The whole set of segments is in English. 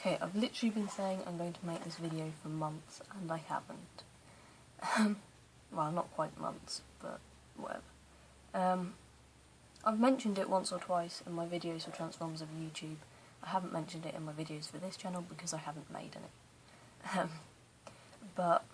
Okay, I've literally been saying I'm going to make this video for months, and I haven't. Well, not quite months, but whatever. I've mentioned it once or twice in my videos for Transformers of YouTube. I haven't mentioned it in my videos for this channel because I haven't made any. But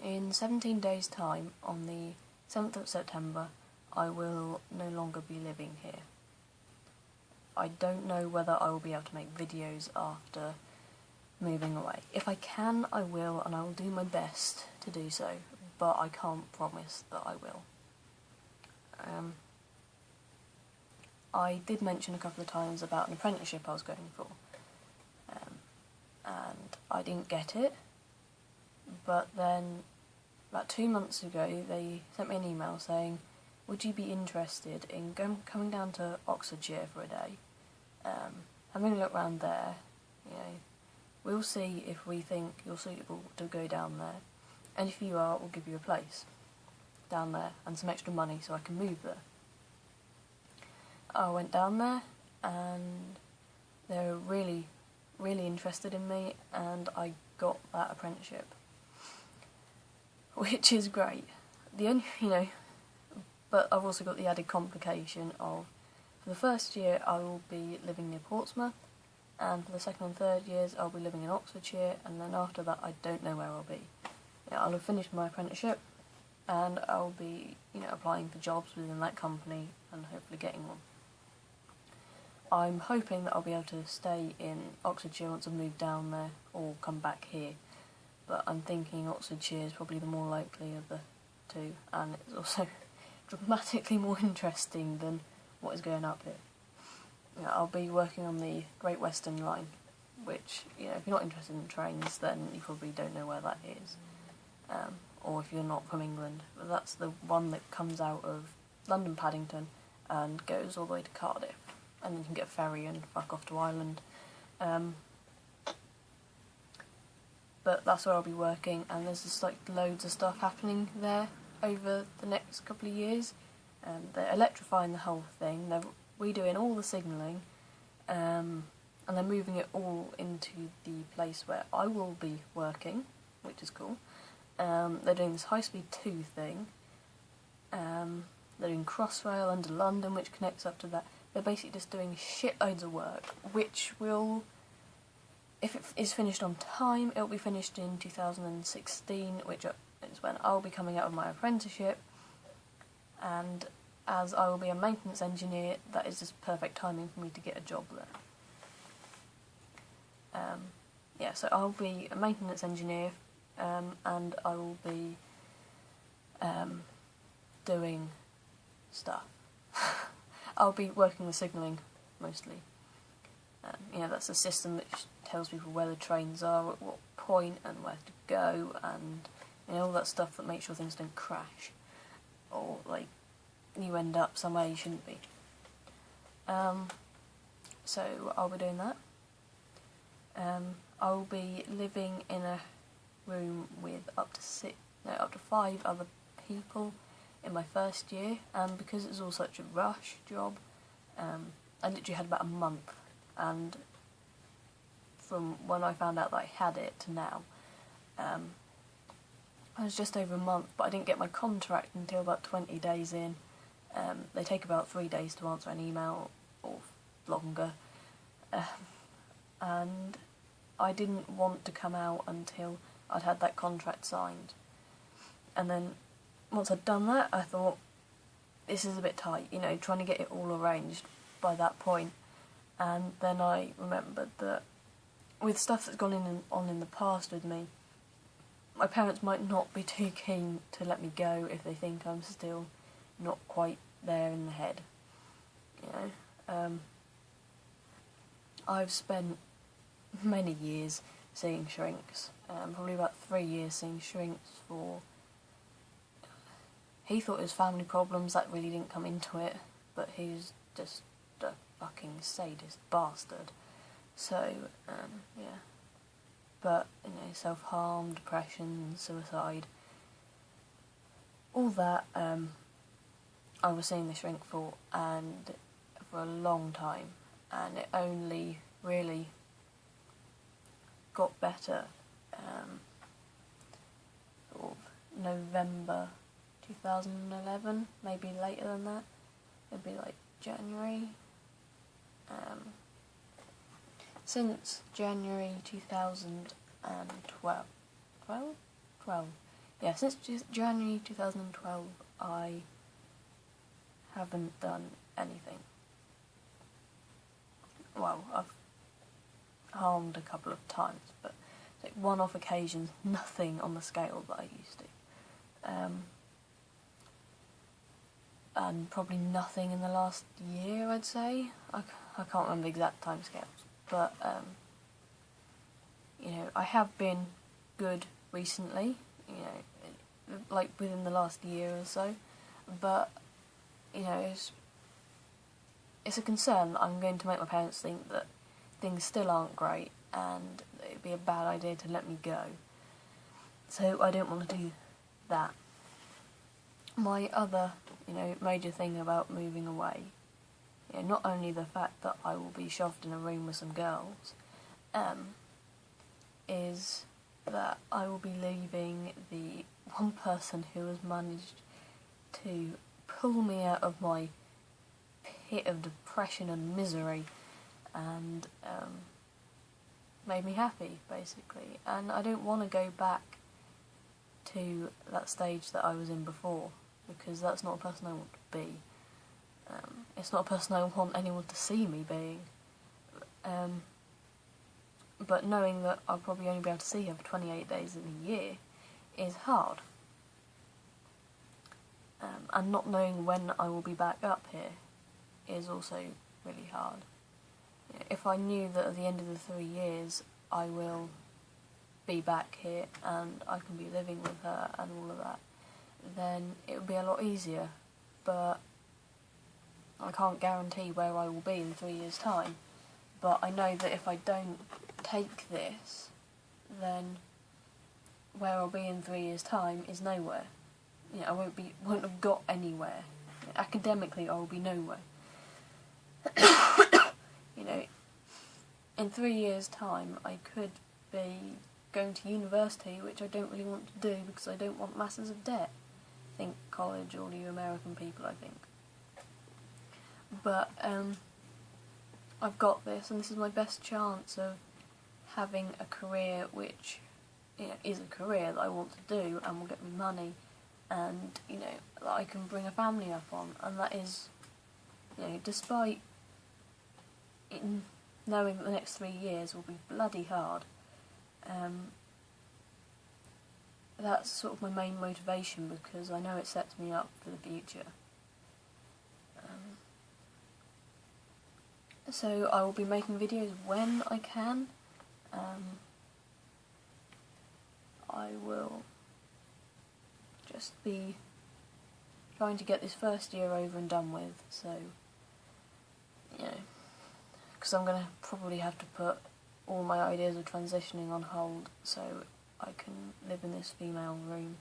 in 17 days' time, on the 7th of September, I will no longer be living here. I don't know whether I will be able to make videos after moving away. If I can, I will, and I will do my best to do so, but I can't promise that I will. I did mention a couple of times about an apprenticeship I was going for, and I didn't get it, but then about 2 months ago they sent me an email saying, would you be interested in coming down to Oxfordshire for a day, having a look around there, we'll see if we think you're suitable to go down there, and if you are, we'll give you a place down there and some extra money so I can move there. I went down there and they were really, really interested in me, and I got that apprenticeship, which is great. The only, but I've also got the added complication of, for the first year I will be living near Portsmouth, and for the second and third years I'll be living in Oxfordshire, and then after that I don't know where I'll be. I'll have finished my apprenticeship, and I'll be, applying for jobs within that company and hopefully getting one. I'm hoping that I'll be able to stay in Oxfordshire once I've moved down there, or come back here, but I'm thinking Oxfordshire is probably the more likely of the two, and it's also dramatically more interesting than what is going up here. I'll be working on the Great Western Line, which, if you're not interested in trains, then you probably don't know where that is, or if you're not from England, but that's the one that comes out of London Paddington and goes all the way to Cardiff, and then you can get a ferry and fuck off to Ireland. But that's where I'll be working, and there's just loads of stuff happening there over the next couple of years. They're electrifying the whole thing, they're redoing all the signalling, and they're moving it all into the place where I will be working, which is cool. They're doing this high-speed 2 thing. They're doing Crossrail under London, which connects up to that. They're basically just doing shitloads of work, which will, if it is finished on time, it'll be finished in 2016, which is when I'll be coming out of my apprenticeship, and as I will be a maintenance engineer, that is just perfect timing for me to get a job there. So I'll be a maintenance engineer, and I will be doing stuff. I'll be working with signalling, mostly. That's a system that tells people where the trains are, at what point, and where to go, and all that stuff that makes sure things don't crash, or you end up somewhere you shouldn't be. So I'll be doing that. I'll be living in a room with up to 5 other people in my first year, and because it's all such a rush job, I literally had about a month, and from when I found out that I had it to now, I was just over a month, but I didn't get my contract until about 20 days in. They take about 3 days to answer an email, or longer, and I didn't want to come out until I'd had that contract signed. And then once I'd done that, I thought, this is a bit tight, trying to get it all arranged by that point. And then I remembered that with stuff that's gone on in the past with me, my parents might not be too keen to let me go if they think I'm still not quite there in the head. I've spent many years seeing shrinks, probably about 3 years seeing shrinks for... He thought it was family problems, that really didn't come into it, but he's just a fucking sadist bastard. So, yeah. But, self-harm, depression, suicide, all that, I was seeing the shrink for, and for a long time, and it only really got better sort of November 2011, maybe later than that. It'd be like January. Since January 2012, 12? Yeah, since January 2012, I haven't done anything. Well, I've harmed a couple of times, but like one-off occasions, nothing on the scale that I used to. And probably nothing in the last year, I'd say. I can't remember the exact timescales, but you know, I have been good recently, you know, like within the last year or so, but you know, it's a concern that I'm going to make my parents think that things still aren't great and it'd be a bad idea to let me go. So I don't want to do that. My other, you know, major thing about moving away, you know, not only the fact that I will be shoved in a room with some girls, is that I will be leaving the one person who has managed to pull me out of my pit of depression and misery and made me happy, basically. And I don't want to go back to that stage that I was in before, because that's not a person I want to be. It's not a person I want anyone to see me being. But knowing that I'll probably only be able to see her for 28 days in a year is hard. And not knowing when I will be back up here is also really hard. If I knew that at the end of the 3 years I will be back here and I can be living with her and all of that, then it would be a lot easier. But I can't guarantee where I will be in 3 years' time. But I know that if I don't take this, then where I'll be in 3 years' time is nowhere. You know, I won't have got anywhere. Academically, I will be nowhere. You know, in 3 years' time, I could be going to university, which I don't really want to do because I don't want masses of debt. Think college, all you American people, I think. But I've got this, and this is my best chance of having a career which, you know, is a career that I want to do and will get me money, and you know, that I can bring a family up on. And that is, you know, despite knowing that the next 3 years will be bloody hard, that's sort of my main motivation, because I know it sets me up for the future. So I will be making videos when I can. I will just be trying to get this first year over and done with, so, you know, because I'm going to probably have to put all my ideas of transitioning on hold so I can live in this female room.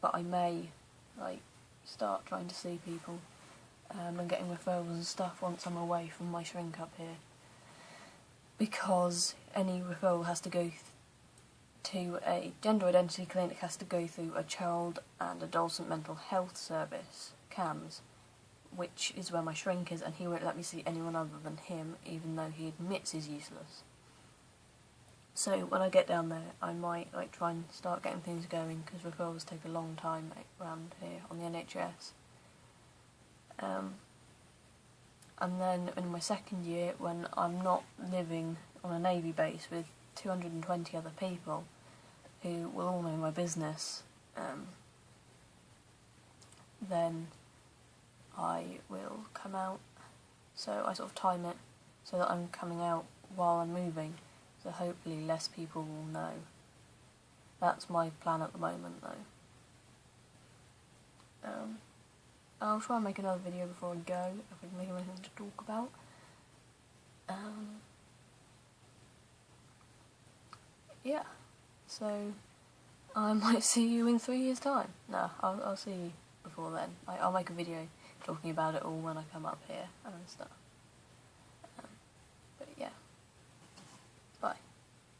But I may, like, start trying to see people and getting referrals and stuff once I'm away from my shrink up here, because any referral has to go to a gender identity clinic, has to go through a child and adolescent mental health service, CAMS, which is where my shrink is, and he won't let me see anyone other than him, even though he admits he's useless. So when I get down there, I might like try and start getting things going, because referrals take a long time around here on the NHS. And then in my second year, when I'm not living on a Navy base with 220 other people who will all know my business, then I will come out. So I sort of time it so that I'm coming out while I'm moving, so hopefully less people will know. That's my plan at the moment, though. I'll try and make another video before I go, if I can think of anything to talk about. Yeah, so I might see you in 3 years' time. No, I'll see you before then. I'll make a video talking about it all when I come up here and stuff. But yeah, bye.